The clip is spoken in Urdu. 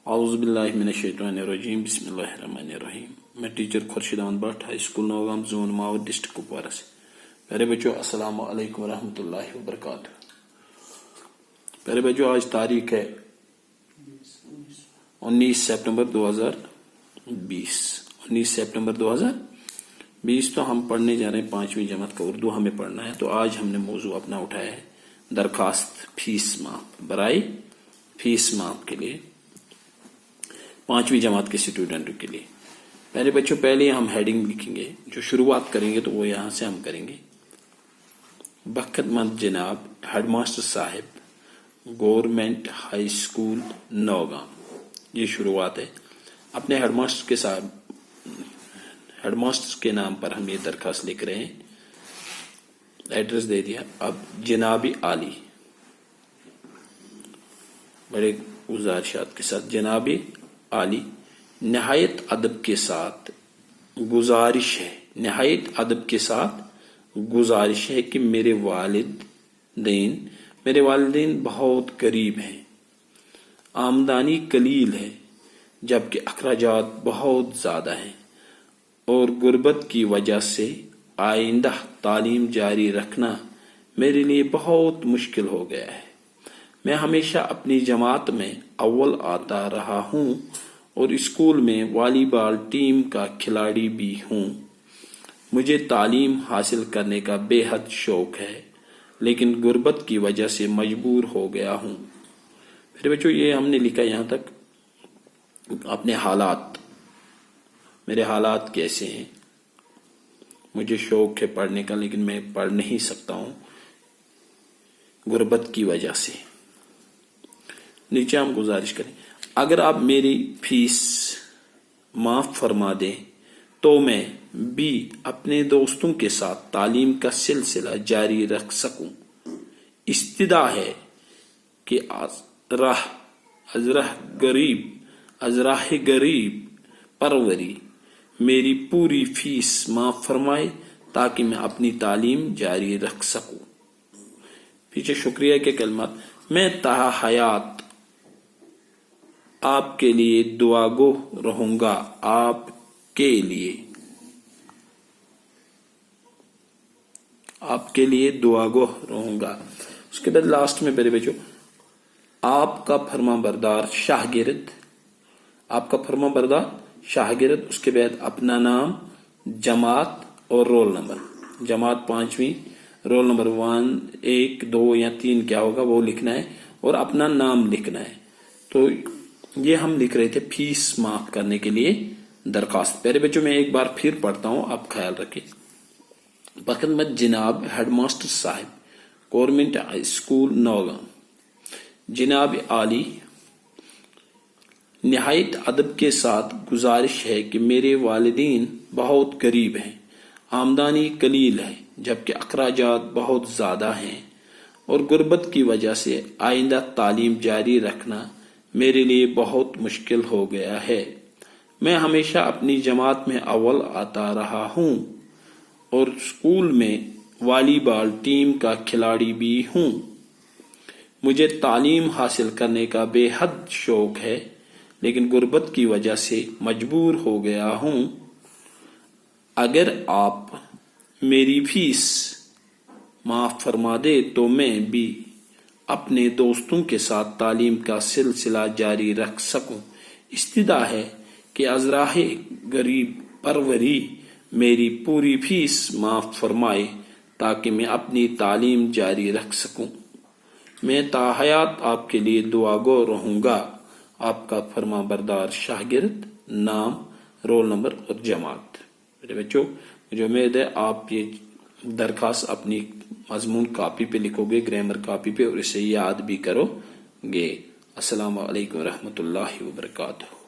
اعوذ باللہ من الشیطان الرجیم بسم اللہ الرحمن الرحیم. میں teacher Khurshid Ahmad Bhat high school Nowgam zone ماؤ ڈسٹرکٹ کپوارہ سے. پیارے بچوں السلام علیکم ورحمۃ اللہ وبرکاتہ. پیارے بچوں آج تاریخ ہے 19 سپٹمبر 2020. 19 سپٹمبر 2020 تو ہم پڑھنے جا رہے ہیں 5ویں جماعت کا اردو ہمیں پڑھنا ہے. تو آج ہم نے موضوع اپنا اٹھایا ہے درخواست فیس معاف برائے فیس معاف کے لیے 5ویں جماعت کے اسٹوڈنٹوں کے لیے. پہلے بچوں پہلے ہم ہیڈنگ لکھیں گے, جو شروعات کریں گے تو وہ یہاں سے ہم کریں گے. بخت مند جناب ہیڈ ماسٹر صاحب گورنمنٹ ہائی اسکول نوگام, یہ شروعات ہے. اپنے ہیڈ ماسٹر کے نام پر ہم یہ درخواست لکھ رہے ہیں. ایڈریس دے دیا. اب جناب عالی, بڑے گزارشات کے ساتھ, جناب عالی نہایت ادب کے ساتھ گزارش ہے, نہایت ادب کے ساتھ گزارش ہے کہ میرے والدین بہت غریب ہیں, آمدنی قلیل ہے جبکہ اخراجات بہت زیادہ ہیں, اور غربت کی وجہ سے آئندہ تعلیم جاری رکھنا میرے لیے بہت مشکل ہو گیا ہے. میں ہمیشہ اپنی جماعت میں اول آتا رہا ہوں اور اسکول میں والی بال ٹیم کا کھلاڑی بھی ہوں. مجھے تعلیم حاصل کرنے کا بے حد شوق ہے لیکن غربت کی وجہ سے مجبور ہو گیا ہوں. پھر بچوں یہ ہم نے لکھا یہاں تک اپنے حالات, میرے حالات کیسے ہیں, مجھے شوق ہے پڑھنے کا لیکن میں پڑھ نہیں سکتا ہوں غربت کی وجہ سے. نیچے ہم گزارش کریں اگر آپ میری فیس معاف فرما دیں تو میں بھی اپنے دوستوں کے ساتھ تعلیم کا سلسلہ جاری رکھ سکوں. استدعا ہے کہ ازراہ غریب پروری میری پوری فیس معاف فرمائے تاکہ میں اپنی تعلیم جاری رکھ سکوں. پیچھے شکریہ کے کلمات. میں تا حیات آپ کے لیے دعا گو رہوں گا, آپ کے لیے دعا گو رہوں گا. اس کے بعد لاسٹ میں میرے بچوں آپ کا فرما بردار شاگرد, آپ کا فرما بردار شاگرد. اس کے بعد اپنا نام, جماعت اور رول نمبر. جماعت 5ویں, رول نمبر 1 1 2 یا 3 کیا ہوگا وہ لکھنا ہے, اور اپنا نام لکھنا ہے. تو یہ ہم لکھ رہے تھے فیس معاف کرنے کے لیے درخواست. پہلے بچوں میں ایک بار پھر پڑھتا ہوں, آپ خیال رکھیں. بخت مند جناب ہیڈ ماسٹر صاحب گورنمنٹ ہائی اسکول نوگام, جناب عالی نہایت ادب کے ساتھ گزارش ہے کہ میرے والدین بہت غریب ہیں, آمدنی قلیل ہے جبکہ اخراجات بہت زیادہ ہیں, اور غربت کی وجہ سے آئندہ تعلیم جاری رکھنا میرے لیے بہت مشکل ہو گیا ہے. میں ہمیشہ اپنی جماعت میں اول آتا رہا ہوں اور اسکول میں والی بال ٹیم کا کھلاڑی بھی ہوں. مجھے تعلیم حاصل کرنے کا بے حد شوق ہے لیکن غربت کی وجہ سے مجبور ہو گیا ہوں. اگر آپ میری فیس معاف فرما دے تو میں بھی اپنے دوستوں کے ساتھ تعلیم کا سلسلہ جاری رکھ سکوں. استدعا ہے کہ ازراہ غریب پروری میری پوری فیس معاف فرمائے تاکہ میں اپنی تعلیم جاری رکھ سکوں. میں تا حیات آپ کے لیے دعا گو رہوں گا, آپ کا فرما بردار شاگرد, نام, رول نمبر اور جماعت. میرے بچوں مجھے امید ہے آپ یہ درخواست اپنی مضمون کاپی پہ لکھو گے, گرامر کاپی پہ, اور اسے یاد بھی کرو گے. السلام علیکم ورحمۃ اللہ وبرکاتہ.